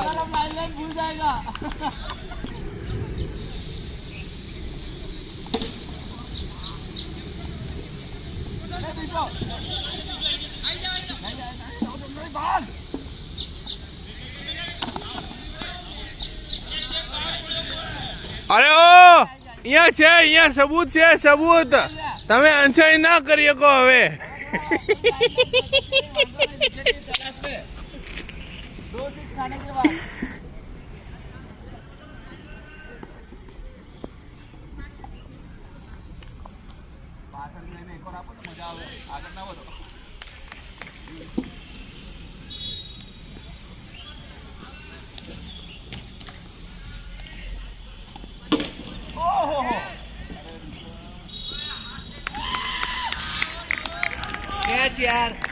भूल जाएगा। અરે ઓ અહીંયા છે, અહીંયા સબૂત છે, સબૂત. તમે અનસાઈ ના કરી શકો હવે. कैच यार।